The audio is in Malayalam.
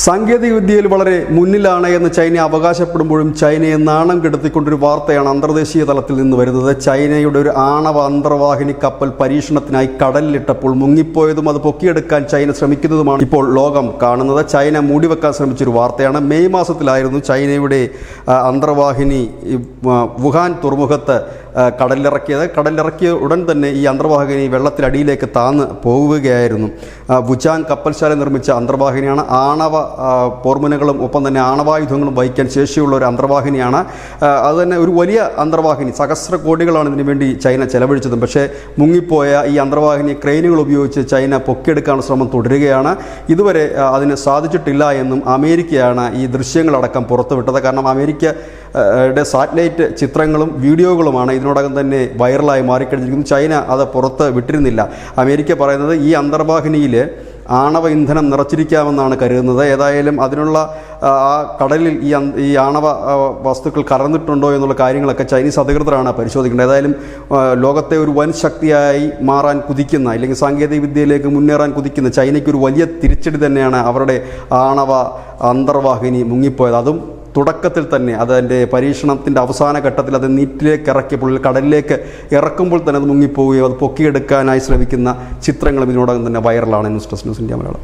സാങ്കേതിക വിദ്യയിൽ വളരെ മുന്നിലാണ് എന്ന് ചൈന അവകാശപ്പെടുമ്പോഴും ചൈനയെ നാണം കെടുത്തിക്കൊണ്ടൊരു വാർത്തയാണ് അന്തർദേശീയ തലത്തിൽ നിന്ന് വരുന്നത്. ചൈനയുടെ ഒരു ആണവ അന്തർവാഹിനി കപ്പൽ പരീക്ഷണത്തിനായി കടലിലിട്ടപ്പോൾ മുങ്ങിപ്പോയതും അത് പൊക്കിയെടുക്കാൻ ചൈന ശ്രമിക്കുന്നതുമാണ് ഇപ്പോൾ ലോകം കാണുന്നത്. ചൈന മൂടിവെക്കാൻ ശ്രമിച്ചൊരു വാർത്തയാണ്. മെയ് മാസത്തിലായിരുന്നു ചൈനയുടെ അന്തർവാഹിനി വുഹാൻ തുറമുഖത്ത് കടലിറക്കിയ ഉടൻ തന്നെ ഈ അന്തർവാഹിനി വെള്ളത്തിലടിയിലേക്ക് താന്ന് പോവുകയായിരുന്നു. വുചാങ് കപ്പൽശാല നിർമ്മിച്ച അന്തർവാഹിനിയാണ്. ആണവ പോർമുനകളും ഒപ്പം തന്നെ ആണവായുധങ്ങളും വഹിക്കാൻ ശേഷിയുള്ള ഒരു അന്തർവാഹിനിയാണ്. അതുതന്നെ ഒരു വലിയ അന്തർവാഹിനി, സഹസ്ര കോടികളാണ് ഇതിനു വേണ്ടി ചൈന ചെലവഴിച്ചതും. പക്ഷേ മുങ്ങിപ്പോയ ഈ അന്തർവാഹിനി ക്രെയിനുകൾ ഉപയോഗിച്ച് ചൈന പൊക്കിയെടുക്കാനുള്ള ശ്രമം തുടരുകയാണ്. ഇതുവരെ അതിന് സാധിച്ചിട്ടില്ല എന്നും അമേരിക്കയാണ് ഈ ദൃശ്യങ്ങളടക്കം പുറത്തുവിട്ടത്. കാരണം അമേരിക്കയുടെ സാറ്റലൈറ്റ് ചിത്രങ്ങളും വീഡിയോകളുമാണ് ഇതിനോടകം തന്നെ വൈറലായി മാറിക്കഴിഞ്ഞിരിക്കുന്നു. ചൈന അത് പുറത്ത് വിട്ടിരുന്നില്ല. അമേരിക്ക പറയുന്നത് ഈ അന്തർവാഹിനിയിൽ ആണവ ഇന്ധനം നിറച്ചിരിക്കാമെന്നാണ് കരുതുന്നത്. ഏതായാലും അതിനുള്ള ആ കടലിൽ ഈ ആണവ വസ്തുക്കൾ കറന്നിട്ടുണ്ടോ എന്നുള്ള കാര്യങ്ങളൊക്കെ ചൈനീസ് അധികൃതരാണ് പരിശോധിക്കേണ്ടത്. ഏതായാലും ലോകത്തെ ഒരു വൻ ശക്തിയായി മാറാൻ കുതിക്കുന്ന, അല്ലെങ്കിൽ സാങ്കേതിക വിദ്യയിലേക്ക് മുന്നേറാൻ കുതിക്കുന്ന ചൈനയ്ക്കൊരു വലിയ തിരിച്ചടി തന്നെയാണ് അവരുടെ ആണവ അന്തർവാഹിനി മുങ്ങിപ്പോയത്. അതും തുടക്കത്തിൽ തന്നെ അതിൻ്റെ പരീക്ഷണത്തിൻ്റെ അവസാന ഘട്ടത്തിൽ അത് നീറ്റിലേക്ക് ഇറക്കിയപ്പോൾ, കടലിലേക്ക് ഇറക്കുമ്പോൾ തന്നെ അത് മുങ്ങിപ്പോവുകയോ അത് പൊക്കിയെടുക്കാനായി ശ്രമിക്കുന്ന ചിത്രങ്ങളും ഇതിനോടകം തന്നെ വൈറലാണ്. News desk news India Malayalam.